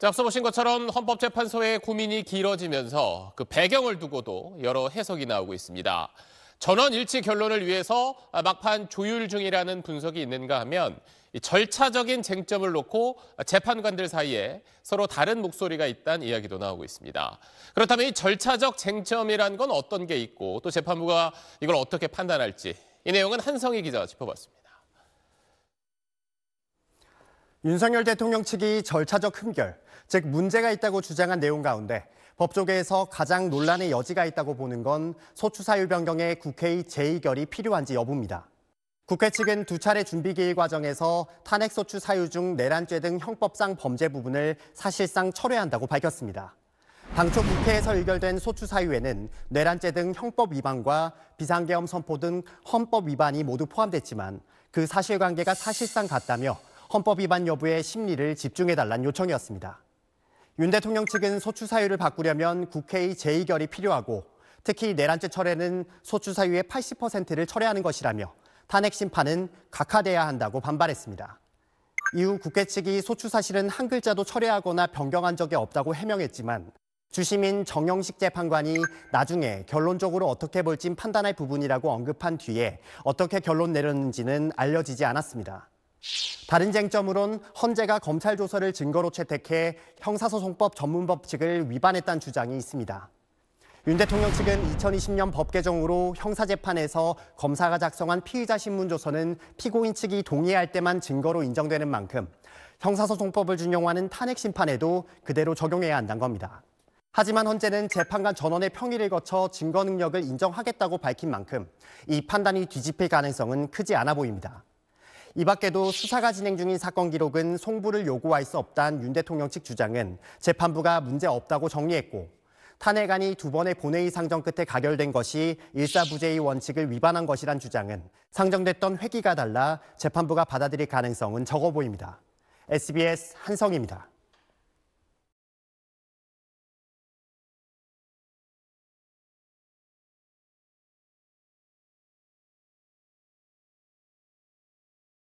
자, 앞서 보신 것처럼 헌법재판소의 고민이 길어지면서 그 배경을 두고도 여러 해석이 나오고 있습니다. 전원 일치 결론을 위해서 막판 조율 중이라는 분석이 있는가 하면 이 절차적인 쟁점을 놓고 재판관들 사이에 서로 다른 목소리가 있다는 이야기도 나오고 있습니다. 그렇다면 이 절차적 쟁점이란 건 어떤 게 있고 또 재판부가 이걸 어떻게 판단할지 이 내용은 한성희 기자가 짚어봤습니다. 윤석열 대통령 측이 절차적 흠결, 즉 문제가 있다고 주장한 내용 가운데 법조계에서 가장 논란의 여지가 있다고 보는 건 소추 사유 변경에 국회의 재의결이 필요한지 여부입니다. 국회 측은 두 차례 준비기일 과정에서 탄핵소추 사유 중 내란죄 등 형법상 범죄 부분을 사실상 철회한다고 밝혔습니다. 당초 국회에서 의결된 소추 사유에는 내란죄 등 형법 위반과 비상계엄 선포 등 헌법 위반이 모두 포함됐지만 그 사실관계가 사실상 같다며 헌법 위반 여부에 심리를 집중해달란 요청이었습니다. 윤 대통령 측은 소추 사유를 바꾸려면 국회의 재의결이 필요하고 특히 내란죄 철회는 소추 사유의 80%를 철회하는 것이라며 탄핵 심판은 각하돼야 한다고 반발했습니다. 이후 국회 측이 소추 사실은 한 글자도 철회하거나 변경한 적이 없다고 해명했지만 주심인 정영식 재판관이 나중에 결론적으로 어떻게 볼진 판단할 부분이라고 언급한 뒤에 어떻게 결론 내렸는지는 알려지지 않았습니다. 다른 쟁점으론 헌재가 검찰 조서를 증거로 채택해 형사소송법 전문법칙을 위반했다는 주장이 있습니다. 윤 대통령 측은 2020년 법 개정으로 형사재판에서 검사가 작성한 피의자 신문조서는 피고인 측이 동의할 때만 증거로 인정되는 만큼 형사소송법을 준용하는 탄핵 심판에도 그대로 적용해야 한다는 겁니다. 하지만 헌재는 재판관 전원의 평의를 거쳐 증거 능력을 인정하겠다고 밝힌 만큼 이 판단이 뒤집힐 가능성은 크지 않아 보입니다. 이 밖에도 수사가 진행 중인 사건 기록은 송부를 요구할 수 없다는 윤 대통령 측 주장은 재판부가 문제 없다고 정리했고 탄핵안이 두 번의 본회의 상정 끝에 가결된 것이 일사부재의 원칙을 위반한 것이란 주장은 상정됐던 회기가 달라 재판부가 받아들일 가능성은 적어 보입니다. SBS 한성희입니다.